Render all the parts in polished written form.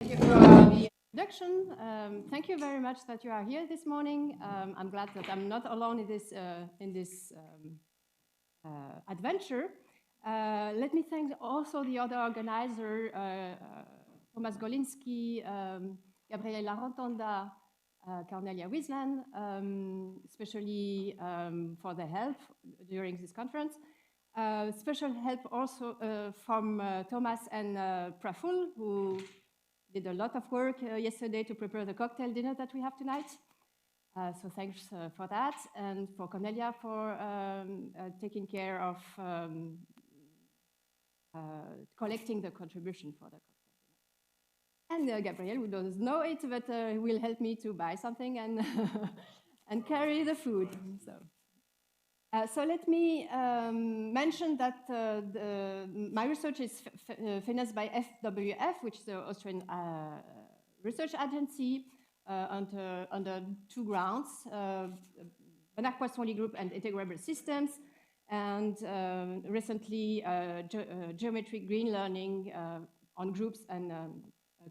Thank you for the introduction. Thank you very much that you are here this morning. I'm glad that I'm not alone in this adventure. Let me thank also the other organizer, Thomas Golinski, Gabriela Rotonda, Cornelia Wiesland, especially for the help during this conference. Special help also from Thomas and Praful, who did a lot of work yesterday to prepare the cocktail dinner that we have tonight. So thanks for that, and for Cornelia for taking care of collecting the contribution for the cocktail dinner. And Gabriel, who doesn't know it, but will help me to buy something and, and carry the food. So let me mention that my research is financed by FWF, which is the Austrian research agency, under two grounds, Bernard-Poisson-Lee Group and Integrable Systems, and recently geometric green learning on groups and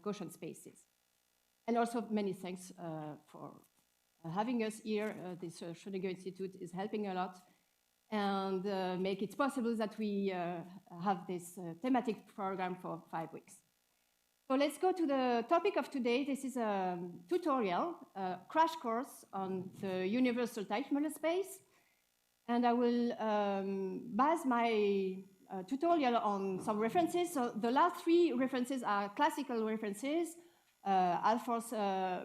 Gaussian spaces. And also many thanks for having us here. This Schrödinger Institute is helping a lot and make it possible that we have this thematic program for 5 weeks. So let's go to the topic of today. This is a tutorial, a crash course on the universal Teichmüller space. And I will base my tutorial on some references. So the last three references are classical references, Alphonse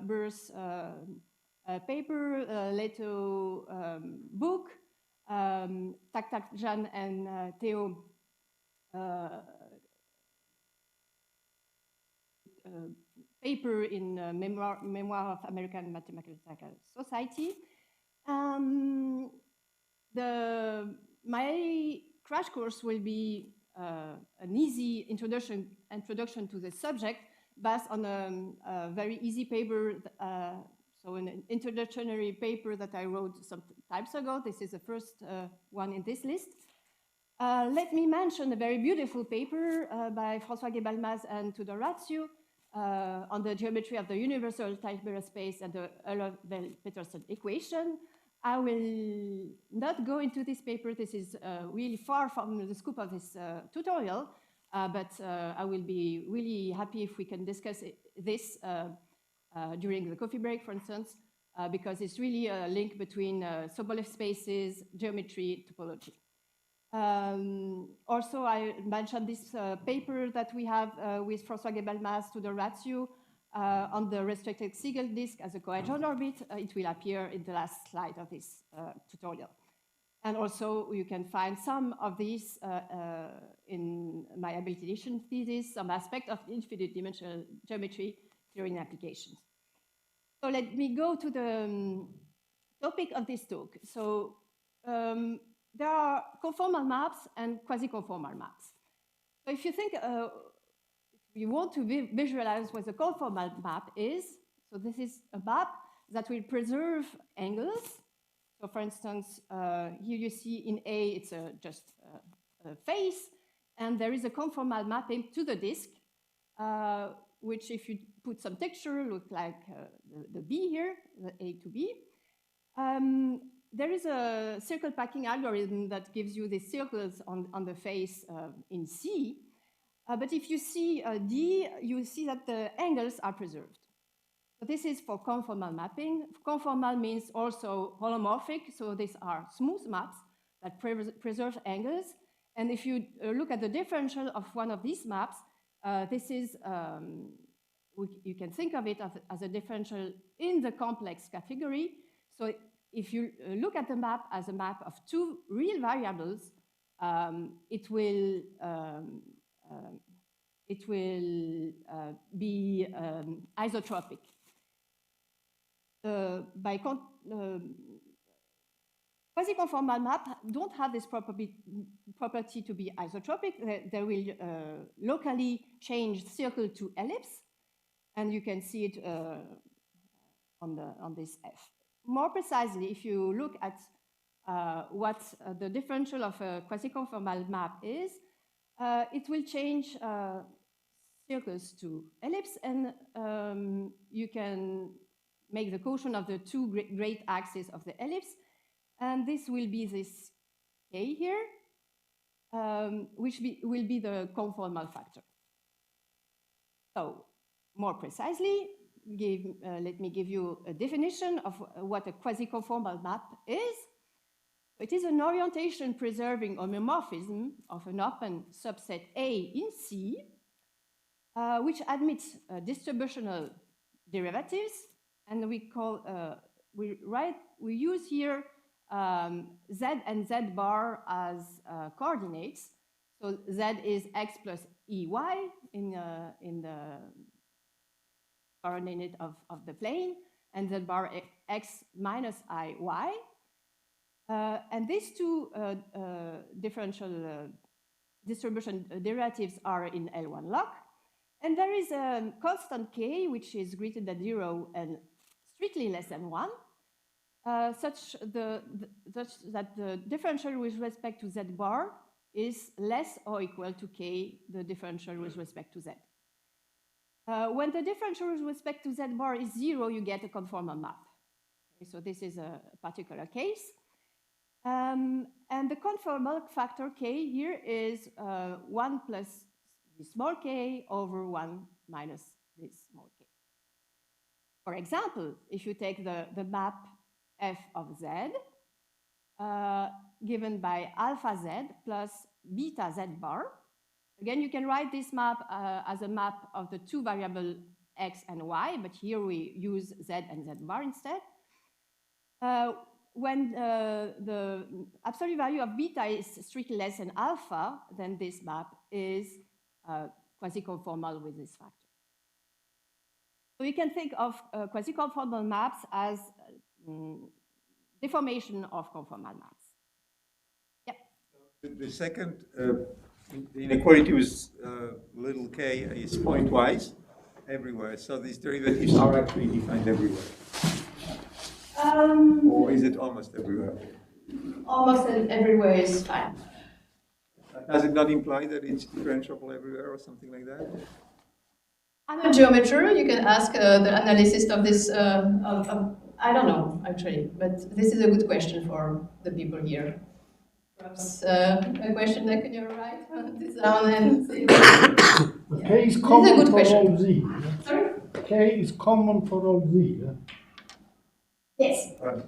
Burr's paper, Leto book, Tak Jan and Theo paper in Memoir of American Mathematical Society. My crash course will be an easy introduction to the subject based on a very easy paper, so an introductory paper that I wrote some time ago. This is the first one in this list. Let me mention a very beautiful paper by François Gebalmaz and Tudor Ratziu on the geometry of the universal Teichmüller space and the Euler-Peterson equation. I will not go into this paper. This is really far from the scope of this tutorial, but I will be really happy if we can discuss this during the coffee break, for instance, because it's really a link between Sobolev spaces, geometry, topology. Also, I mentioned this paper that we have with François Gebalmaz to the Ratziu on the restricted Siegel disk as a coadjoint orbit. It will appear in the last slide of this tutorial. And also, you can find some of these in my habilitation thesis, some aspect of infinite dimensional geometry theory and applications. So let me go to the topic of this talk. So there are conformal maps and quasi-conformal maps. So if you think, you want to visualize what a conformal map is, so this is a map that will preserve angles. So for instance, here you see in A, it's just a face, and there is a conformal mapping to the disk, which if you put some texture, look like the B here, the A to B. There is a circle packing algorithm that gives you the circles on the face in C. But if you see D, you see that the angles are preserved. So this is for conformal mapping. Conformal means also holomorphic. So these are smooth maps that preserve angles. And if you look at the differential of one of these maps, this is, you can think of it as a differential in the complex category. So if you look at the map as a map of two real variables, it will be isotropic. Quasi-conformal maps don't have this property to be isotropic. They will locally change circle to ellipse, and you can see it on this F. More precisely, if you look at what the differential of a quasi-conformal map is, it will change circles to ellipse, and you can make the quotient of the two great axes of the ellipse, and this will be this k here, which will be the conformal factor. So, more precisely, let me give you a definition of what a quasi-conformal map is. It is an orientation-preserving homomorphism of an open subset A in C, which admits distributional derivatives, and we use here z and z bar as coordinates. So z is x plus ey in the coordinate of the plane, and z bar x minus iy. And these two differential distribution derivatives are in L1 log. And there is a constant k, which is greater than 0 and strictly less than 1, such that the differential with respect to z bar is less or equal to k, the differential with respect to z. When the differential with respect to z bar is 0, you get a conformal map. Okay, so this is a particular case. And the conformal factor k here is 1 plus this small k over 1 minus this small k. For example, if you take the map f of z, given by alpha z plus beta z bar, again, you can write this map as a map of the two variables x and y, but here we use z and z bar instead. When the absolute value of beta is strictly less than alpha, then this map is quasi-conformal with this factor. So you can think of quasi-conformal maps as deformation of conformal maps. Yep. The second inequality with little k is pointwise everywhere. So these derivatives are actually defined everywhere. Or is it almost everywhere? Almost everywhere is fine. Does it not imply that it's differentiable everywhere or something like that? I'm a geometer. You can ask the analysis of this. I don't know, actually, but this is a good question for the people here. Perhaps a question that can you write this down and see. Yeah. K is common for question. all Z. Sorry? K is common for all Z. Yeah? Yes. Okay.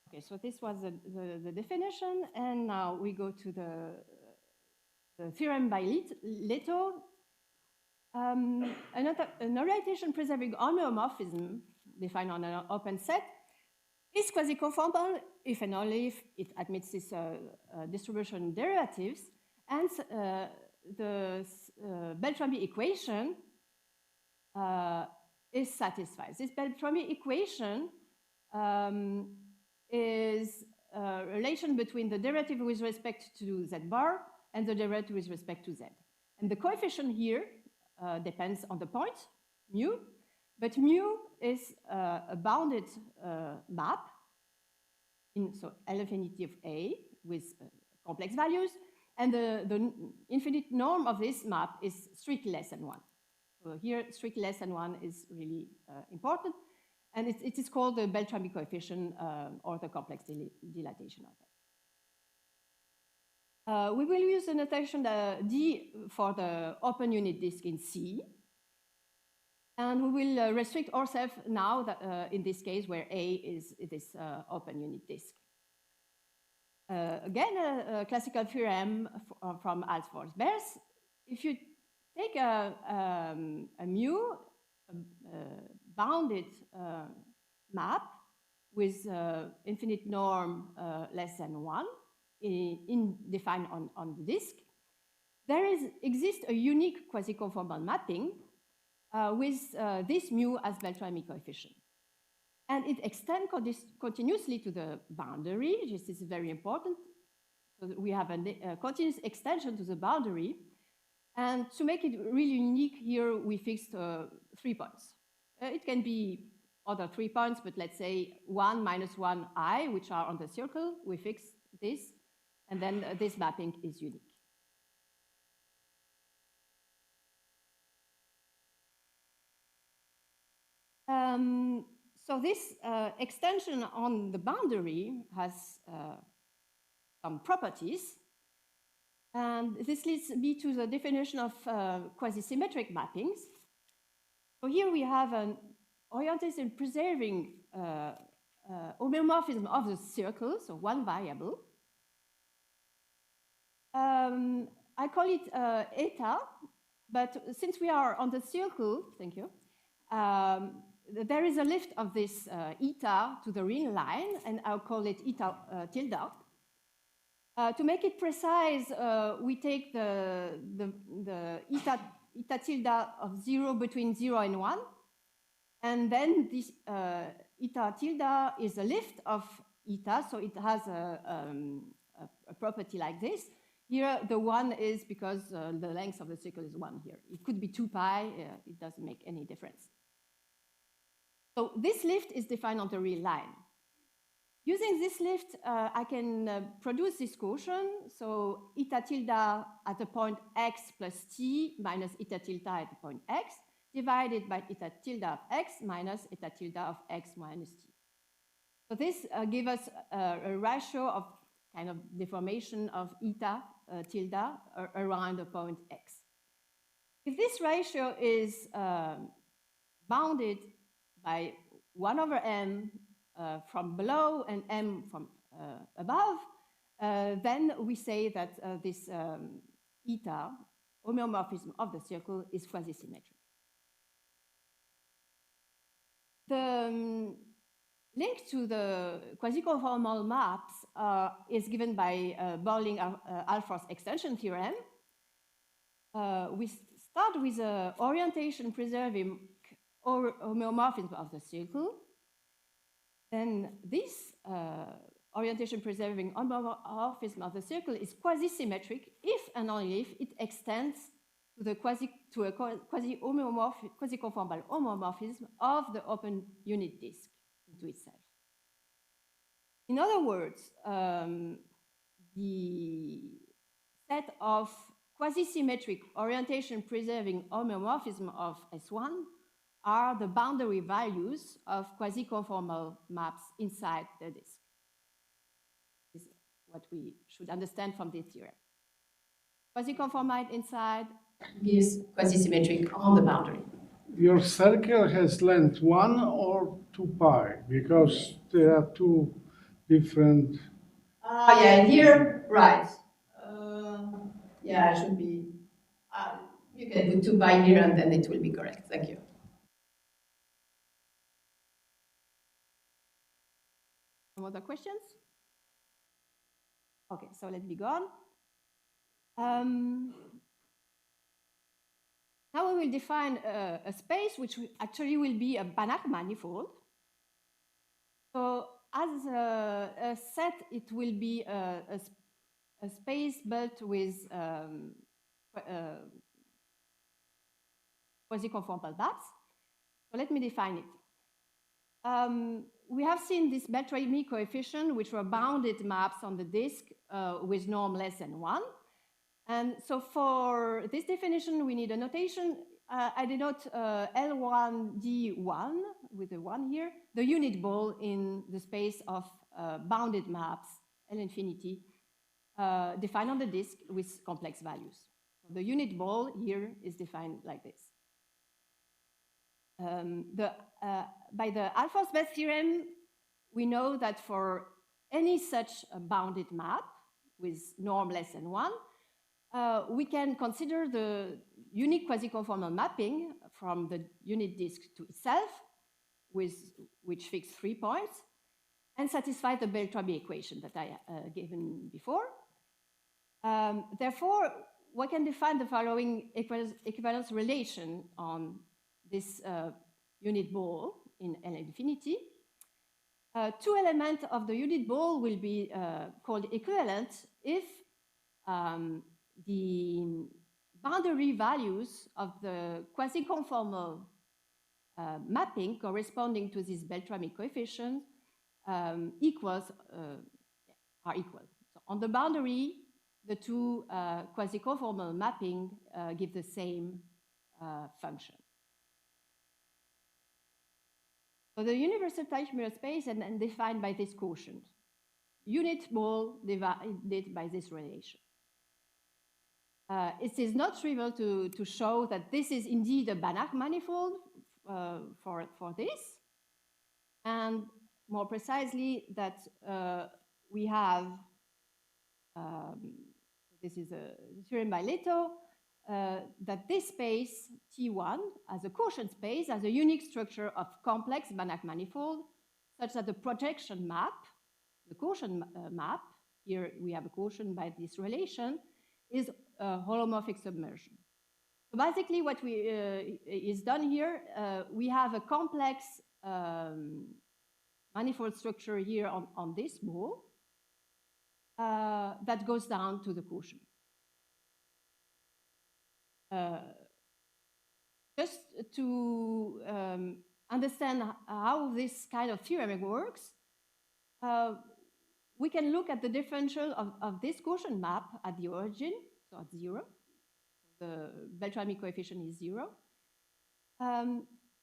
Okay, so this was the definition, and now we go to the theorem by Leto. An orientation-preserving homomorphism defined on an open set is quasi-conformal if and only if it admits this distribution derivatives, and the Beltrami equation is satisfied. This Beltrami equation is a relation between the derivative with respect to z bar and the derivative with respect to z. And the coefficient here depends on the point, mu, but mu is a bounded map, so L infinity of A with complex values, and the infinite norm of this map is strictly less than 1. So here, strictly less than 1 is really important, and it is called the Beltrami coefficient or the complex dilatation of it. We will use the notation D for the open unit disk in C, and we will restrict ourselves now that, in this case where A is this open unit disk. Again, a classical theorem from Alsfors-Bers. If you take a mu, bounded map with infinite norm less than 1, defined on the disk, there exists a unique quasi-conformal mapping with this mu as Beltrami coefficient. And it extends continuously to the boundary. This is very important. So we have a continuous extension to the boundary. And to make it really unique here, we fixed 3 points. It can be other 3 points, but let's say 1 minus 1 I, which are on the circle. We fix this, and then this mapping is unique. So this extension on the boundary has some properties, and this leads me to the definition of quasi-symmetric mappings. So here we have an orientation preserving homomorphism of the circle, so one variable. I call it eta, but since we are on the circle, thank you, there is a lift of this eta to the real line, and I'll call it eta tilde. To make it precise, we take the eta tilde of 0 between 0 and 1, and then this eta tilde is a lift of eta, so it has a property like this. Here, the 1 is because the length of the circle is 1 here. It could be 2 pi, it doesn't make any difference. So this lift is defined on the real line. Using this lift, I can produce this quotient, so eta tilde at the point x plus t minus eta tilde at the point x, divided by eta tilde of x minus eta tilde of x minus t. So this gives us a ratio of kind of deformation of eta tilde around the point x. If this ratio is bounded by 1 over m from below and m from above, then we say that this eta homeomorphism of the circle is quasi-symmetric. The link to the quasi-conformal maps is given by Bolling-Alfors extension theorem. We start with the orientation preserving homeomorphism of the circle. Then this orientation preserving homomorphism of the circle is quasi-symmetric if and only if it extends to a quasi-conformal homomorphism of the open unit disk into itself. In other words, the set of quasi-symmetric orientation preserving homomorphism of S1 are the boundary values of quasi-conformal maps inside the disk. This is what we should understand from this theorem. Quasi-conformite inside gives quasi-symmetric on the boundary. Your circle has length 1 or 2 pi, because there are two different... yeah, and here, right. Yeah, it should be, you can do 2 pi here and then it will be correct. Thank you. Some other questions? Okay, so let's be gone. Now we will define a space which actually will be a Banach manifold. So as a set, it will be a space built with quasi-conformal maps. So let me define it. We have seen this Beltrami coefficient, which were bounded maps on the disk with norm less than 1. And so for this definition, we need a notation. I denote L1D1 with a 1 here, the unit ball in the space of bounded maps, L infinity, defined on the disk with complex values. So the unit ball here is defined like this. By the Alfors-Betz theorem, we know that for any such bounded map with norm less than 1, we can consider the unique quasi-conformal mapping from the unit disk to itself, which fix 3 points, and satisfy the Beltrami equation that I given before. Therefore, we can define the following equivalence relation on this unit ball in L infinity. 2 elements of the unit ball will be called equivalent if the boundary values of the quasi-conformal mapping corresponding to this Beltrami coefficient are equal. So On the boundary, the two quasi-conformal mapping give the same function. So the universal Teichmüller space is defined by this quotient. Unit mole divided by this relation. It is not trivial to show that this is indeed a Banach manifold for this, and more precisely that we have, this is a theorem by Leto, that this space T1 as a quotient space has a unique structure of complex Banach manifold such that the projection map, the quotient map, here we have a quotient by this relation, is a holomorphic submersion. So basically what is done here, we have a complex manifold structure here on this mole that goes down to the quotient. Just to understand how this kind of theorem works, we can look at the differential of this quotient map at the origin, so at 0. The Beltrami coefficient is 0.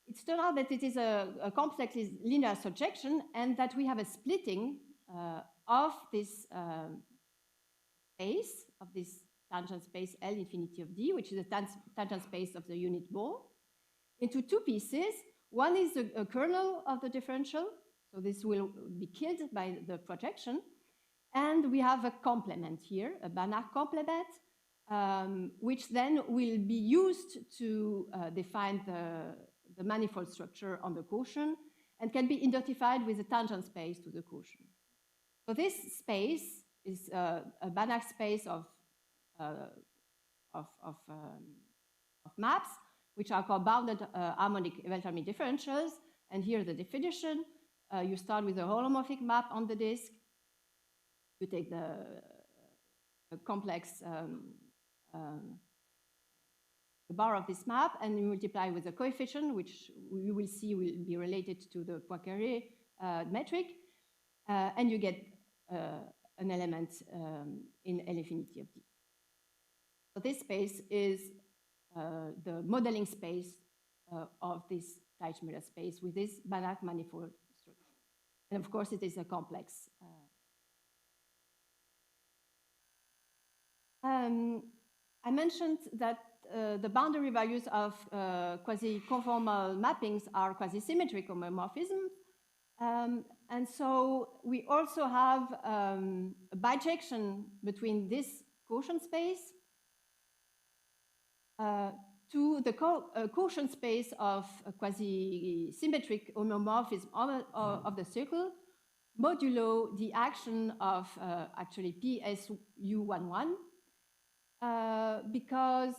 It's turned out that it is a complex linear surjection and that we have a splitting of this space, of this tangent space L infinity of D, which is a tangent space of the unit mole, into two pieces. One is a kernel of the differential, so this will be killed by the projection. And we have a complement here, a Banach complement, which then will be used to define the manifold structure on the quotient and can be identified with a tangent space to the quotient. So this space is a Banach space of maps, which are called bounded harmonic Beltrami differentials. And here the definition. You start with a holomorphic map on the disk. You take the complex the bar of this map, and you multiply with the coefficient, which you will see will be related to the Poincaré metric, and you get an element in L infinity of D. So this space is the modeling space of this Teichmüller space with this Banach manifold structure. And of course, it is a complex. I mentioned that the boundary values of quasi-conformal mappings are quasi-symmetric homomorphisms. And so we also have a bijection between this quotient space to the quotient space of a quasi-symmetric homomorphism of the circle, modulo the action of actually PSU11, because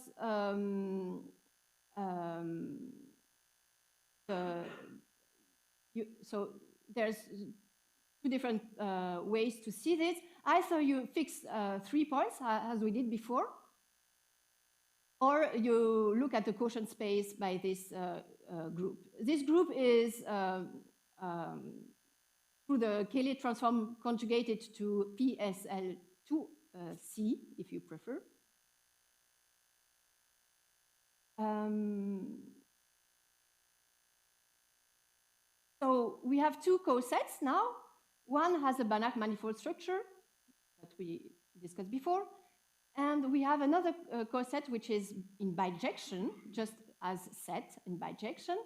so there's two different ways to see this. Either you fix 3 points, as we did before, or you look at the quotient space by this group. This group is through the Cayley transform conjugated to PSL2C, if you prefer. So we have two cosets now. One has a Banach manifold structure that we discussed before, and we have another coset which is in bijection, just as set in bijection.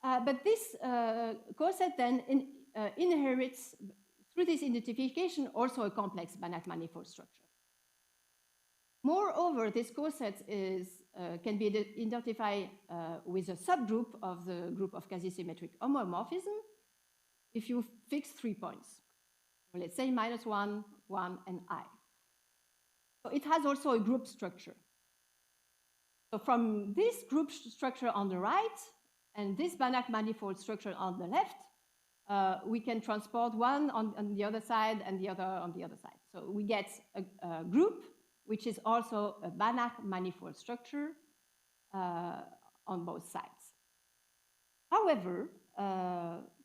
But this coset then inherits, through this identification, also a complex Banach manifold structure. Moreover, this coset can be identified with a subgroup of the group of quasi-symmetric homomorphism if you fix 3 points. So let's say -1, 1, and I. So it has also a group structure. So from this group structure on the right and this Banach manifold structure on the left, we can transport one on the other side and the other on the other side. So we get a group which is also a Banach manifold structure on both sides. However,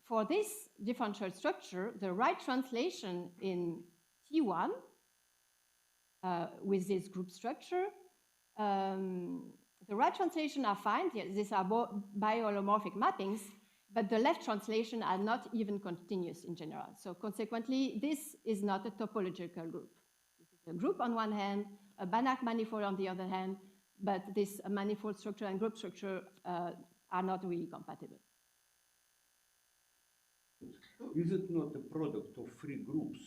for this differential structure, the right translation in T1 with this group structure. The right translation are fine. These are bioholomorphic mappings, but the left translation are not even continuous in general. So consequently, this is not a topological group. This is a group on one hand, a Banach manifold on the other hand, but this manifold structure and group structure are not really compatible. Is it not a product of three groups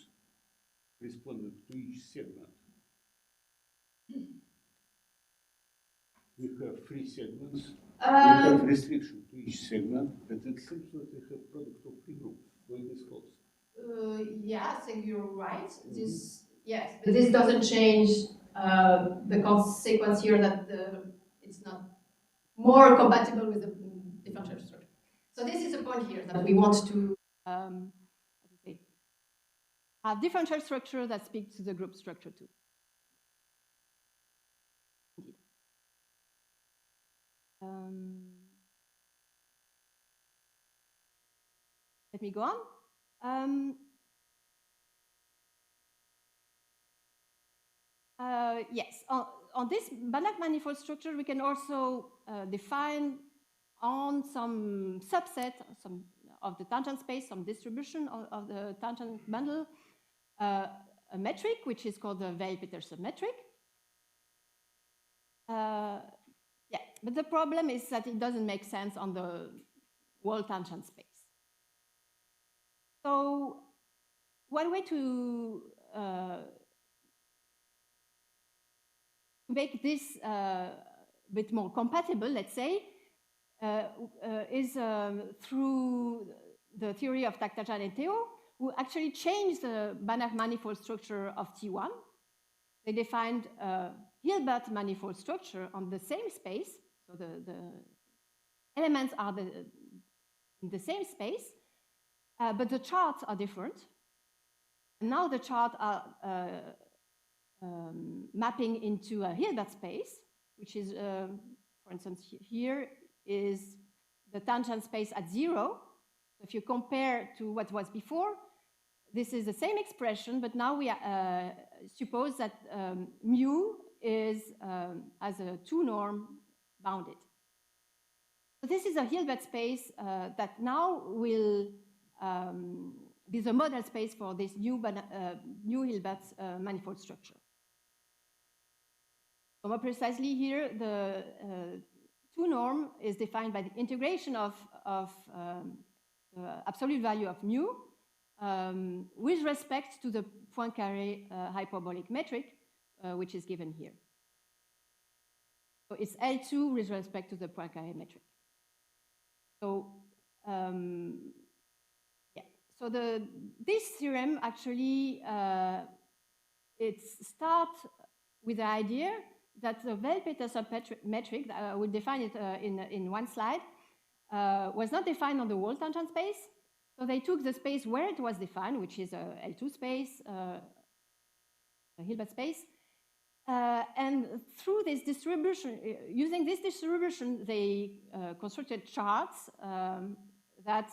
corresponding to each segment? We have three segments. We have restriction to each segment, but it seems that we have product of three groups. Why this false? Yeah, I think you're right. This, yes, but this doesn't change the consequence here that it's not more compatible with the differential structure. So this is a point here that we want to have differential structure that speaks to the group structure too. Let me go on. Yes, on this Banach manifold structure, we can also define on some subset of the tangent space, some distribution of the tangent bundle, a metric which is called the Weil-Petersson metric. Yeah, but the problem is that it doesn't make sense on the whole tangent space. So one way to make this a bit more compatible, let's say, is through the theory of Teichmüller and Theo, who actually changed the Banach manifold structure of T1. They defined a Hilbert manifold structure on the same space, so the elements are in the same space, but the charts are different. And now the charts are mapping into a Hilbert space, which is, for instance, here is the tangent space at 0. So if you compare to what was before, this is the same expression, but now we suppose that mu is as a 2-norm bounded. So this is a Hilbert space that now will be the model space for this new Hilbert manifold structure. So more precisely here, the 2-norm is defined by the integration of the absolute value of mu with respect to the Poincaré hyperbolic metric, which is given here. So it's L2 with respect to the Poincaré metric. So yeah, so this theorem actually it starts with the idea that the Weil-Petersson metric, I will define it in one slide, was not defined on the whole tangent space. So they took the space where it was defined, which is a L2 space, a Hilbert space, and through this distribution, using this distribution, they constructed charts that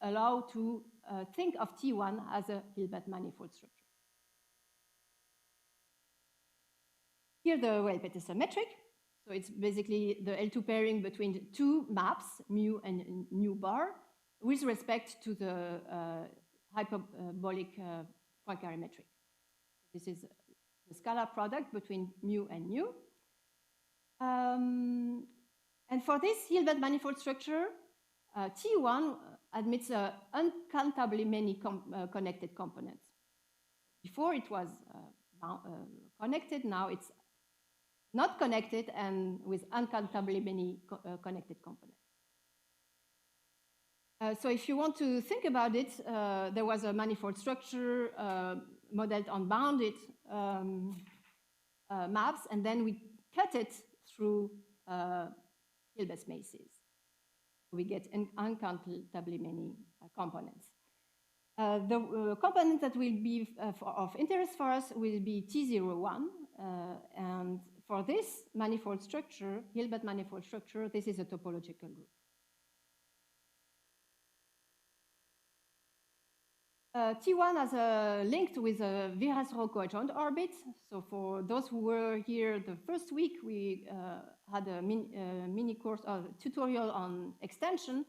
allow to think of T1 as a Hilbert manifold structure. Here the Weil-Petersson metric. So it's basically the L2 pairing between two maps, mu and nu bar, with respect to the hyperbolic Poincaré metric. This is the scalar product between mu and nu. And for this Hilbert manifold structure, T1 admits uncountably many connected components. Before it was connected, now it's not connected and with uncountably many connected components. So if you want to think about it, there was a manifold structure modeled on bounded maps, and then we cut it through Hilbert spaces. We get uncountably many components. The component that will be of interest for us will be T01, and for this manifold structure, Hilbert manifold structure, this is a topological group. T1 has a linked with a Virasoro coadjoint orbit. So for those who were here the first week, we had a mini course tutorial on extension.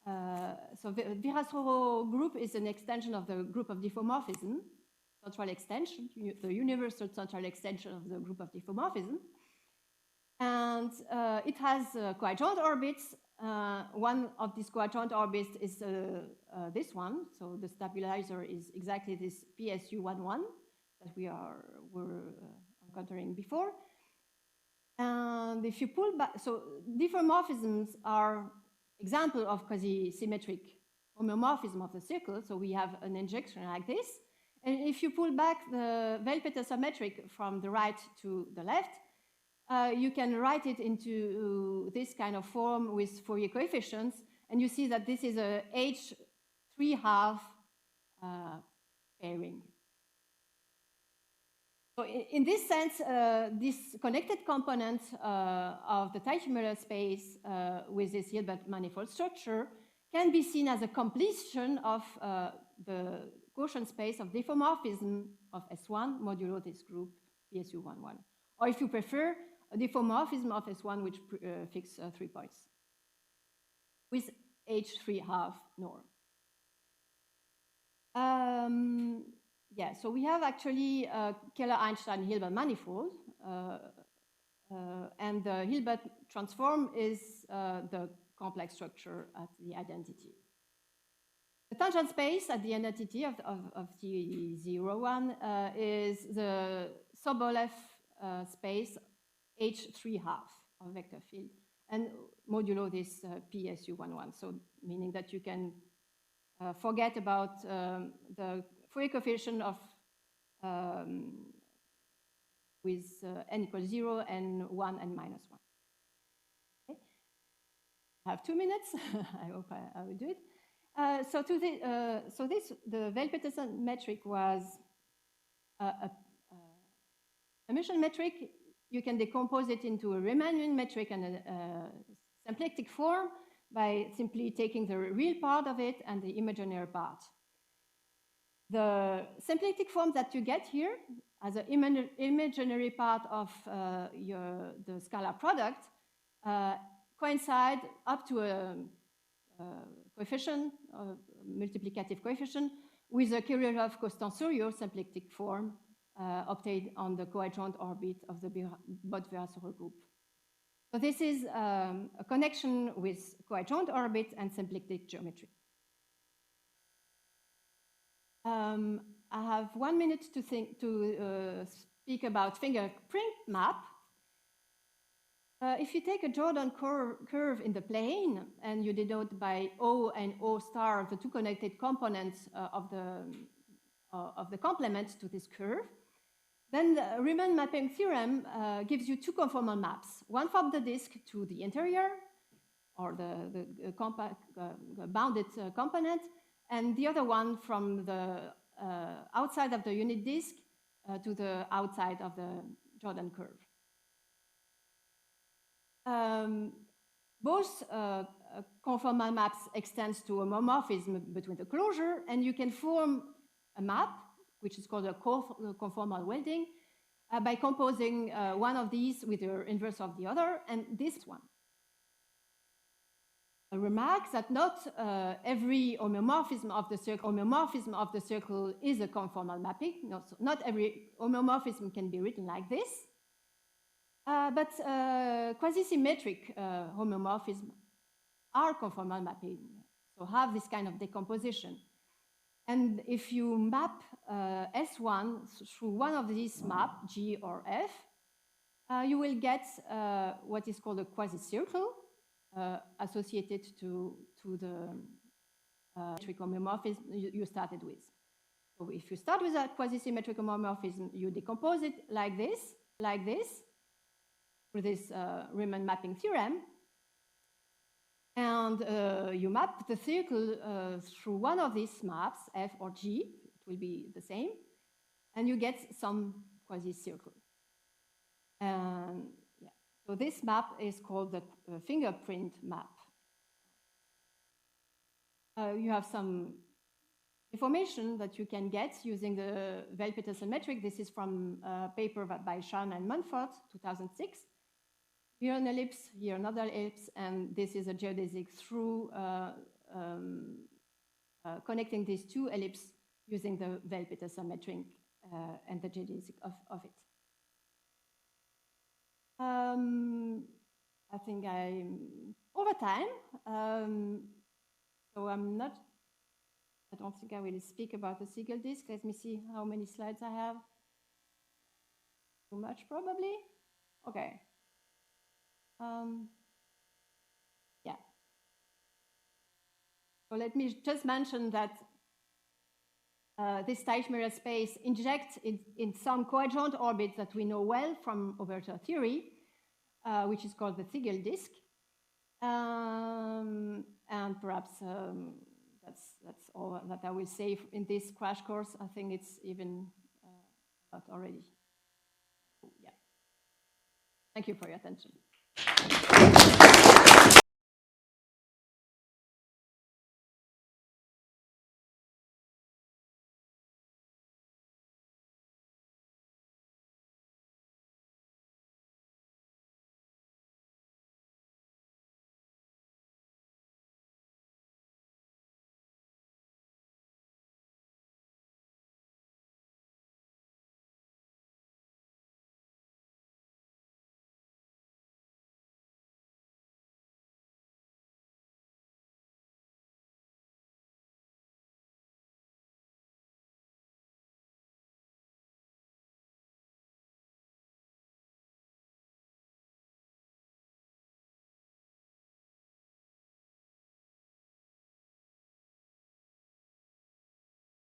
So the Virasoro group is an extension of the group of diffeomorphism, central extension, the universal central extension of the group of diffeomorphism. And it has coadjoint orbits. One of these coadjoint orbits is this one. So the stabilizer is exactly this PSU11 that we were encountering before. And if you pull back, so diffeomorphisms are example of quasi-symmetric homeomorphism of the circle. So we have an injection like this. And if you pull back the Veil-Petersson metric from the right to the left, you can write it into this kind of form with Fourier coefficients. And you see that this is a H3 pairing. So in this sense, this connected component of the Teichmüller space with this Hilbert manifold structure can be seen as a completion of the quotient space of diffeomorphism of S1 modulo this group PSU11. Or if you prefer, a diffeomorphism of S1 which fixes 3 points with H3 norm. Yeah, so we have actually a Keller-Einstein-Hilbert manifold, and the Hilbert transform is the complex structure at the identity. The tangent space at the identity of T01 is the Sobolev space H3 of vector field, and modulo this PSU11, so meaning that you can forget about the Fourier coefficient of with n equals 0 and 1 and minus 1. Okay. I have 2 minutes. I hope I will do it. The Veil-Petersson metric was a emission metric. You can decompose it into a Riemannian metric and a symplectic form by simply taking the real part of it and the imaginary part. The symplectic form that you get here as an imaginary part of the scalar product coincide up to a coefficient, multiplicative coefficient, with a Kirillov-Kostansurio symplectic form obtained on the coadjoint orbit of the Bott-Virasoro group. So this is a connection with coadjoint orbit and symplectic geometry. I have 1 minute to speak about fingerprint map. If you take a Jordan curve in the plane and you denote by O and O star the two connected components of the complement to this curve, then the Riemann mapping theorem gives you two conformal maps, one from the disk to the interior, or the bounded component, and the other one from the outside of the unit disk to the outside of the Jordan curve. Both conformal maps extend to a homomorphism between the closure, and you can form a map, which is called a conformal welding, by composing one of these with the inverse of the other, and this one. A remark that not every homomorphism of the circle is a conformal mapping. Not every homomorphism can be written like this. But quasi-symmetric homomorphisms are conformal mapping, so have this kind of decomposition. And if you map S1 through one of these maps, G or F, you will get what is called a quasi-circle associated to the symmetric homomorphism you started with. So if you start with a quasi-symmetric homomorphism, you decompose it like this, with this Riemann mapping theorem, and you map the circle through one of these maps, F or G, it will be the same, and you get some quasi-circle. And yeah, so this map is called the fingerprint map. You have some information that you can get using the Weil-Petersen metric. This is from a paper by Sean and Munford, 2006. Here an ellipse, here another ellipse, and this is a geodesic through connecting these two ellipses using the Weil-Petersen metric and the geodesic of it. I think I'm over time, so I don't think I will speak about the Siegel disk. Let me see how many slides I have. Too much, probably. Okay. Yeah. So let me just mention that this Teichmüller space injects in some coadjoint orbits that we know well from overture theory, which is called the Siegel disk. And perhaps that's all that I will say in this crash course. I think it's even a lot already. Yeah. Thank you for your attention.